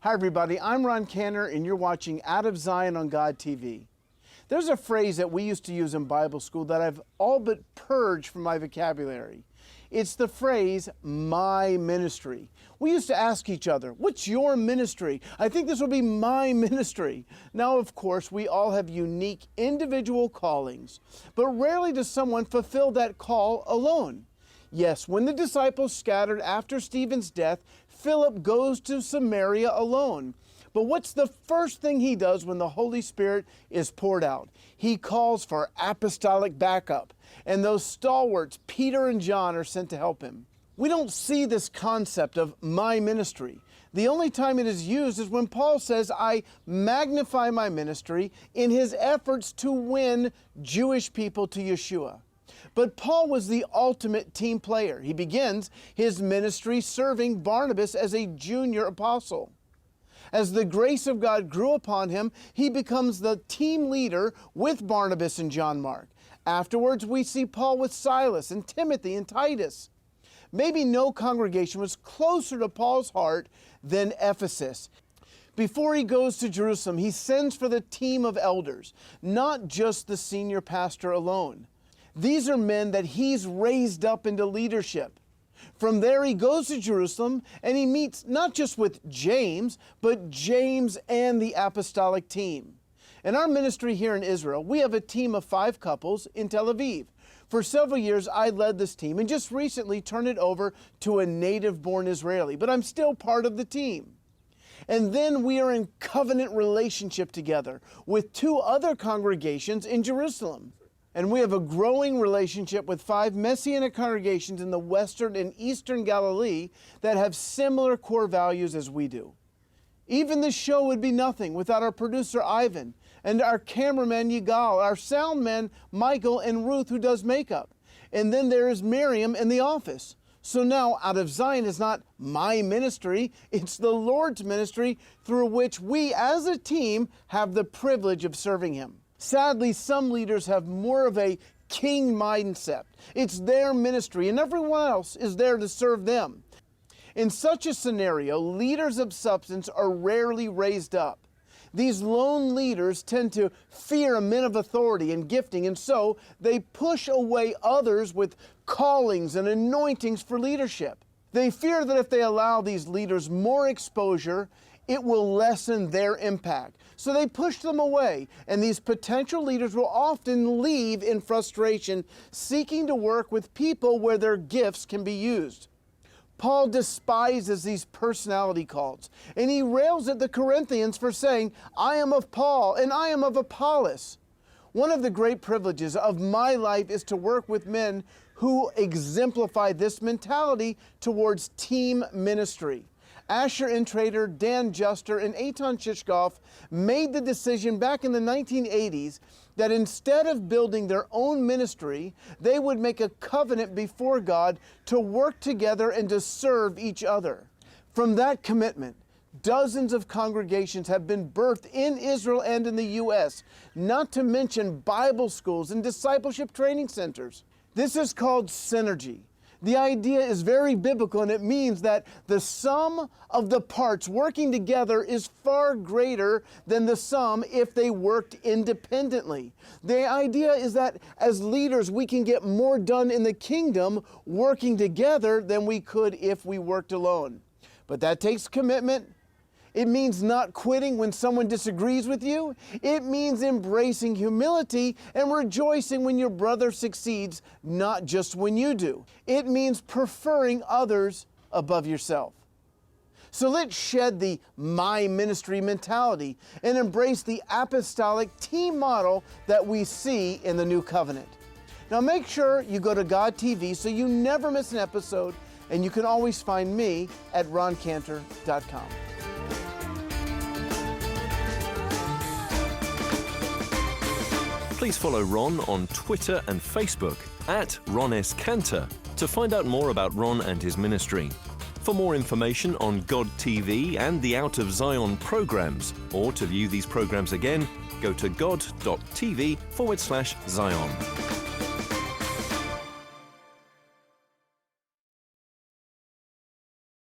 Hi everybody, I'm Ron Cantor and you're watching Out of Zion on God TV. There's a phrase that we used to use in Bible school that I've all but purged from my vocabulary. It's the phrase, my ministry. We used to ask each other, what's your ministry? I think this will be my ministry. Now, of course, we all have unique individual callings, but rarely does someone fulfill that call alone. Yes, when the disciples scattered after Stephen's death, Philip goes to Samaria alone. But what's the first thing he does when the Holy Spirit is poured out? He calls for apostolic backup, and those stalwarts, Peter and John, are sent to help him. We don't see this concept of my ministry. The only time it is used is when Paul says, I magnify my ministry in his efforts to win Jewish people to Yeshua. But Paul was the ultimate team player. He begins his ministry serving Barnabas as a junior apostle. As the grace of God grew upon him, he becomes the team leader with Barnabas and John Mark. Afterwards, we see Paul with Silas and Timothy and Titus. Maybe no congregation was closer to Paul's heart than Ephesus. Before he goes to Jerusalem, he sends for the team of elders, not just the senior pastor alone. These are men that he's raised up into leadership. From there, he goes to Jerusalem and he meets not just with James, but James and the apostolic team. In our ministry here in Israel, we have a team of 5 couples in Tel Aviv. For several years, I led this team and just recently turned it over to a native-born Israeli, but I'm still part of the team. And then we are in covenant relationship together with 2 other congregations in Jerusalem. And we have a growing relationship with 5 Messianic congregations in the western and eastern Galilee that have similar core values as we do. Even this show would be nothing without our producer Ivan, and our cameraman Yigal, our sound man Michael, and Ruth, who does makeup. And then there is Miriam in the office. So now Out of Zion is not my ministry, it's the Lord's ministry through which we as a team have the privilege of serving Him. Sadly, some leaders have more of a king mindset. It's their ministry and everyone else is there to serve them. In such a scenario, leaders of substance are rarely raised up. These lone leaders tend to fear men of authority and gifting, and so they push away others with callings and anointings for leadership. They fear that if they allow these leaders more exposure, it will lessen their impact. So they push them away, and these potential leaders will often leave in frustration, seeking to work with people where their gifts can be used. Paul despises these personality cults, and he rails at the Corinthians for saying, I am of Paul, and I am of Apollos. One of the great privileges of my life is to work with men who exemplify this mentality towards team ministry. Asher Intrater, Dan Juster, and Eitan Shishkoff made the decision back in the 1980s that instead of building their own ministry, they would make a covenant before God to work together and to serve each other. From that commitment, dozens of congregations have been birthed in Israel and in the U.S., not to mention Bible schools and discipleship training centers. This is called synergy. The idea is very biblical, and it means that the sum of the parts working together is far greater than the sum if they worked independently. The idea is that as leaders, we can get more done in the kingdom working together than we could if we worked alone. But that takes commitment. It means not quitting when someone disagrees with you. It means embracing humility and rejoicing when your brother succeeds, not just when you do. It means preferring others above yourself. So let's shed the my ministry mentality and embrace the apostolic team model that we see in the New Covenant. Now make sure you go to God TV so you never miss an episode, and you can always find me at roncantor.com. Please follow Ron on Twitter and Facebook at Ron S. Cantor to find out more about Ron and his ministry. For more information on God TV and the Out of Zion programs, or to view these programs again, go to god.tv/Zion.